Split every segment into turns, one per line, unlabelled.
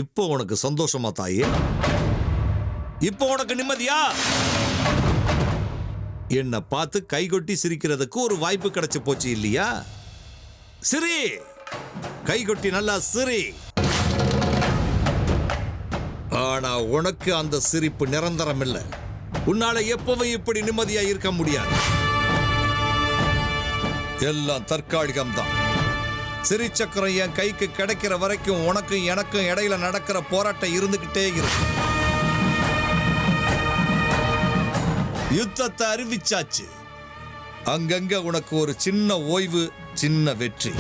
இப்போ உனக்கு சந்தோஷமா தாயே? இப்போ உனக்கு நிம்மதியா? என்ன பார்த்து கைகொட்டி சிரிக்கிறதுக்கு ஒரு வாய்ப்பு கிடைச்சு போச்சு இல்லையா? சிரி, கைகொட்டி நல்லா சிரி. ஆனா உனக்கு அந்த சிரிப்பு நிரந்தரம் இல்லை. உன்னால எப்பவும் இப்படி நிம்மதியா இருக்க முடியாது. எல்லாம் தற்காலிகம் தான். சிரி சக்கரம் என் கைக்கு கிடைக்கிற வரைக்கும் உனக்கும் எனக்கும் இடையில நடக்கிற போராட்டம் இருந்துகிட்டே இருக்கு. யுத்தத்தை அறிவிச்சாச்சு. அங்கங்க உனக்கு ஒரு சின்ன ஓய்வு, சின்ன வெற்றி.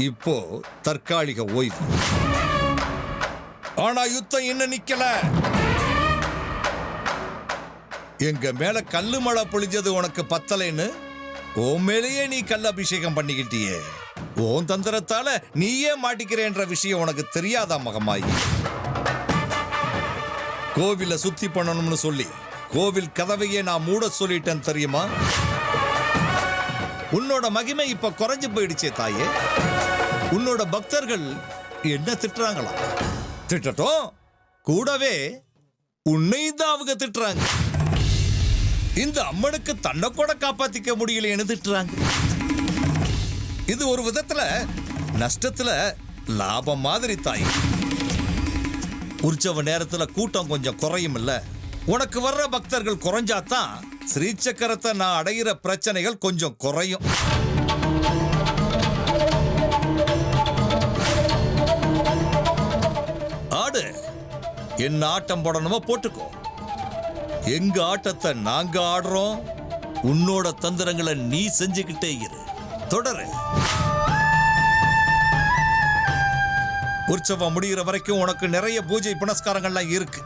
இப்போ தற்காலிக ஓய்வு. ஆனா யுத்தம் இன்னும் நிக்கல. எங்க மேல கல்லு மழை பொழிஞ்சது உனக்கு பத்தலைன்னு உன் மேலேயே நீ கல் அபிஷேகம் பண்ணிக்கிட்டியே. உன் தந்திரத்தால நீயே மாட்டிக்கிறேன்ற விஷயம் உனக்கு தெரியாதா மகமாயி? கோவில சுத்தி பண்ணணும்னு சொல்லி கோவில் கதவையே நான் மூட சொல்லிட்டேன் தெரியுமா? உன்னோட மகிமை இப்ப குறைஞ்சு போயிடுச்சே தாயே. உன்னோட பக்தர்கள் என்ன திட்டுறாங்களா? திட்டட்டும். கூடவே உன்னை தான் அவங்க திட்டுறாங்க. இந்த அம்மனுக்கு தன்னை கூட காப்பாத்திக்க முடியலைன்னு திட்டுறாங்க. இது ஒரு விதத்துல நஷ்டத்துல லாபம் மாதிரி தாய். உற்சவ நேரத்துல கூட்டம் கொஞ்சம் குறையும் இல்ல. உனக்கு வர்ற பக்தர்கள் குறைஞ்சாதான் ஸ்ரீசக்கரத்தை நான் அடையிற பிரச்சனைகள் கொஞ்சம் குறையும். ஆடு, என்ன ஆட்டம் போடணுமோ போட்டுக்கோ. எங்க ஆட்டத்தை நாங்க ஆடுறோம். உன்னோட தந்திரங்களை நீ செஞ்சுக்கிட்டே இரு. தொடரு. உற்சவம் முடிகிற வரைக்கும் உனக்கு நிறைய பூஜை புனஸ்காரங்கள்லாம் இருக்கு.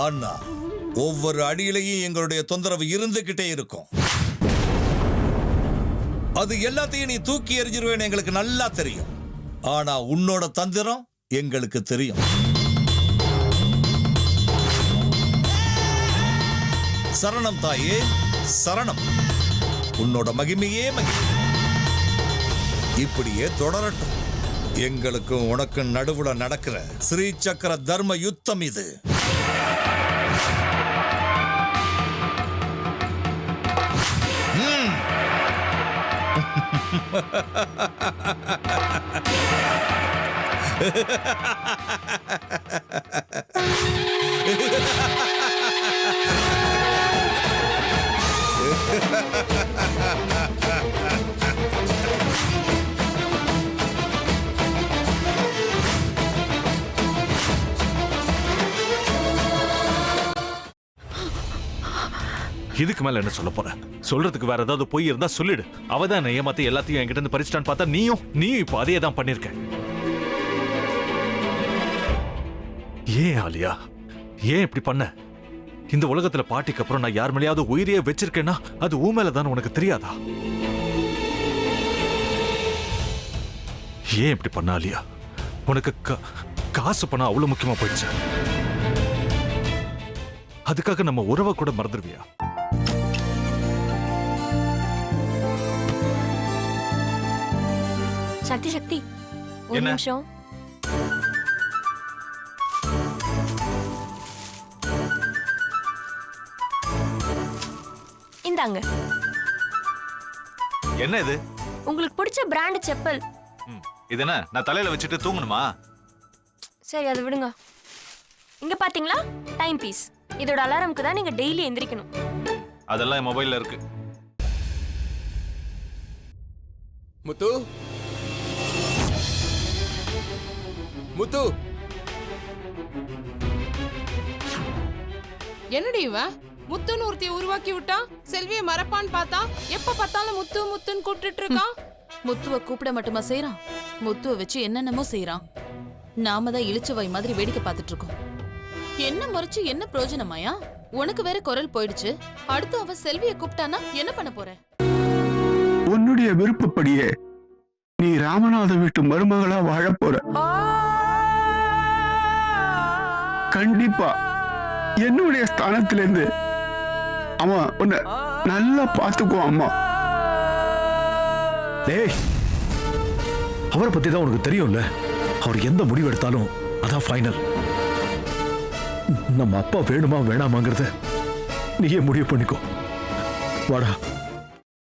ஆனா ஒவ்வொரு அடியிலையும் எங்களுடைய தொந்தரவு இருந்துகிட்டே இருக்கும். அது எல்லாத்தையும் நீ தூக்கி எறிஞ்சிருவேன்னு எங்களுக்கு நல்லா தெரியும். ஆனா உன்னோட தந்திரம் எங்களுக்கு தெரியும். சரணம் தாயே, சரணம். உன்னோட மகிமையே மகிமை. இப்படியே தொடரட்டும். எங்களுக்கும் உனக்கும் நடுவுல நடக்கிற ஸ்ரீ சக்கர தர்ம யுத்தம் இது.
இதுக்கு மேல என்ன சொல்ல போற? சொல்றதுக்கு வேற ஏதாவது பொய் இருந்தா சொல்லிடு. அவதான் ஏமாத்தி எல்லாத்தையும் என்கிட்ட இருந்து பறிச்சிட்டான்னு பார்த்தா நீயும் இப்போ அதே தான் பண்ணிருக்க. ஏன் ஆலியா, ஏன் இப்படி பண்ண? இந்த உலகத்துல பாட்டிக்கு அப்புறம் நான் யார் மேலேயாவது உயிரியே வச்சிருக்கேன்னா அது ஊ மேலதான் உனக்கு தெரியாதா? ஏன் இப்படி பண்ண ஆலியா? உனக்கு காசு பணம் அவ்வளவு முக்கியமா போயிடுச்சு. அதுக்காக நம்ம உறவை கூட மறந்துடுவியா?
சக்தி சக்தி, ஒரு நிமிஷம். இந்தாங்க.
என்ன இது?
உங்களுக்கு பிடிச்ச பிராண்ட் செப்பல்.
இது என்ன நான் தலையில வச்சுட்டு தூங்கணுமா?
சரி, அதை விடுங்க. இங்க பாத்தீங்களா, டைம் பீஸ். இதோட அலாரம்க்கு தான் நீங்க டெய்லி எந்திரிக்கணும்.
அதெல்லாம் என் மொபைல்ல இருக்கு.
முத்து, முத்து,
என்னடி இவன் முத்துன்னு ஒருத்தைய உருவாக்கி விட்டான். செல்வியை மறப்பான்னு பார்த்தா எப்ப பார்த்தாலும் முத்து முத்துன்னு கூப்பிட்டு இருக்கான்.
முத்துவை கூப்பிட மட்டுமா செய்யறான்? முத்துவை வச்சு என்னென்னமோ செய்யறான். நாம தான் இழிச்சவாய் மாதிரி வேடிக்கை பார்த்துட்டு இருக்கோம். என்ன முறைச்சு என்ன பிரயோஜனமாயா? உனக்கு வேற குரல் போயிடுச்சு. அடுத்து அவ செல்வியை கூப்பிட்டானா என்ன பண்ண போற?
உன்னுடைய விருப்பப்படியே நீ ராமநாத வீட்டு மருமகளா வாழ போற. கண்டிப்பா என்னுடைய ஸ்தானத்திலிருந்து அவன் உன்னை நல்லா பார்த்துக்குவான். அம்மா,
டேய், அவரை பத்தி தான் உனக்கு தெரியும்ல. அவர் எந்த முடிவு எடுத்தாலும் அதான் ஃபைனல். நம்ம அப்பா வேணுமா வேணாமாங்கிறத நீயே முடிவு பண்ணிக்கோ. வாடா.